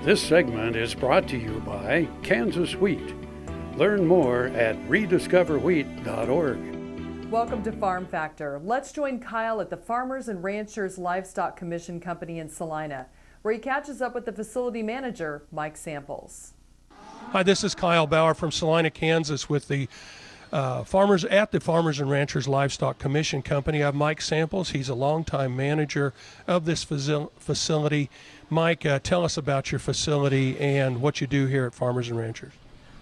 This segment is brought to you by Kansas Wheat. Learn more at rediscoverwheat.org. Welcome to Farm Factor. Let's join Kyle at the Farmers and Ranchers Livestock Commission Company in Salina, where he catches up with the facility manager, Mike Samples. Hi, this is Kyle Bauer from Salina, Kansas with the Farmers and Ranchers Livestock Commission Company. I have Mike Samples. He's a longtime manager of this facility. Mike, tell us about your facility and what you do here at Farmers and Ranchers.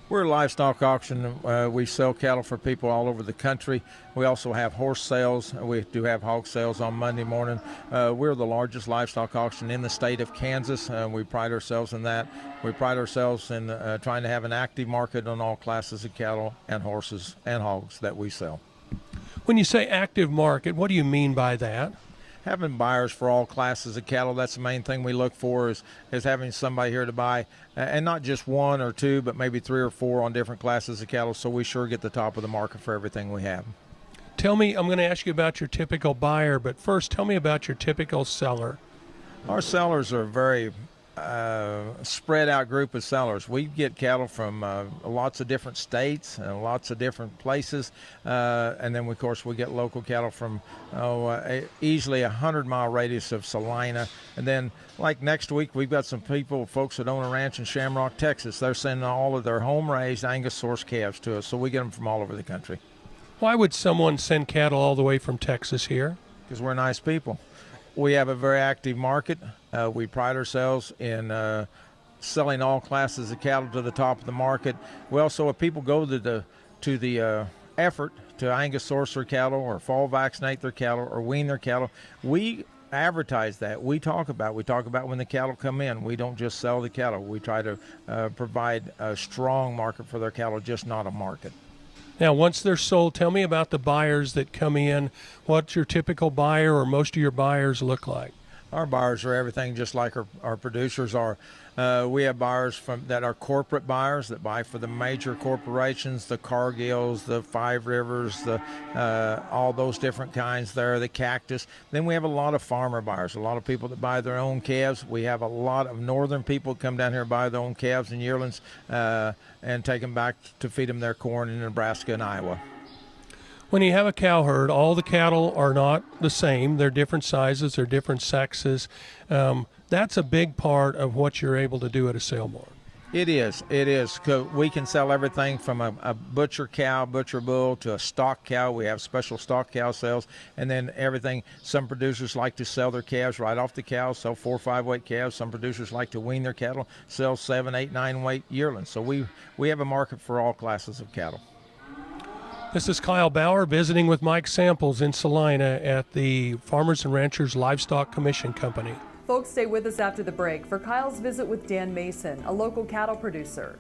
We're a livestock auction. We sell cattle for people all over the country. We also have horse sales. We do have hog sales on Monday morning. We're the largest livestock auction in the state of Kansas. We pride ourselves in that. We pride ourselves in trying to have an active market on all classes of cattle and horses and hogs that we sell. When you say active market, what do you mean by that? Having buyers for all classes of cattle, that's the main thing we look for is having somebody here to buy, and not just one or two, but maybe three or four on different classes of cattle, so we sure get the top of the market for everything we have. Tell me, I'm going to ask you about your typical buyer, but first tell me about your typical seller. Our sellers are very spread out group of sellers. We get cattle from lots of different states and lots of different places, and then of course we get local cattle from easily a 100-mile radius of Salina. And then like next week we've got some folks that own a ranch in Shamrock, Texas. They're sending all of their home-raised Angus source calves to us, so we get them from all over the country. Why would someone send cattle all the way from Texas here? Because we're nice people. We have a very active market. We pride ourselves in selling all classes of cattle to the top of the market. We also, if people go to the effort to Angus source their cattle or fall vaccinate their cattle or wean their cattle, we advertise that. We talk about when the cattle come in. We don't just sell the cattle. We try to provide a strong market for their cattle, just not a market. Now, once they're sold, tell me about the buyers that come in. What's your typical buyer or most of your buyers look like? Our buyers are everything just like our producers are. We have buyers that are corporate buyers that buy for the major corporations, the Cargills, the Five Rivers, all those different kinds there, the Cactus. Then we have a lot of farmer buyers, a lot of people that buy their own calves. We have a lot of northern people come down here and buy their own calves and yearlings and take them back to feed them their corn in Nebraska and Iowa. When you have a cow herd, all the cattle are not the same. They're different sizes, they're different sexes. That's a big part of what you're able to do at a sale barn. It is. 'Cause we can sell everything from a butcher cow, butcher bull, to a stock cow. We have special stock cow sales, and then everything. Some producers like to sell their calves right off the cow, sell 4 or 5 weight calves. Some producers like to wean their cattle, sell 7, 8, 9 weight yearlings. So we have a market for all classes of cattle. This is Kyle Bauer visiting with Mike Samples in Salina at the Farmers and Ranchers Livestock Commission Company. Folks, stay with us after the break for Kyle's visit with Dan Mason, a local cattle producer.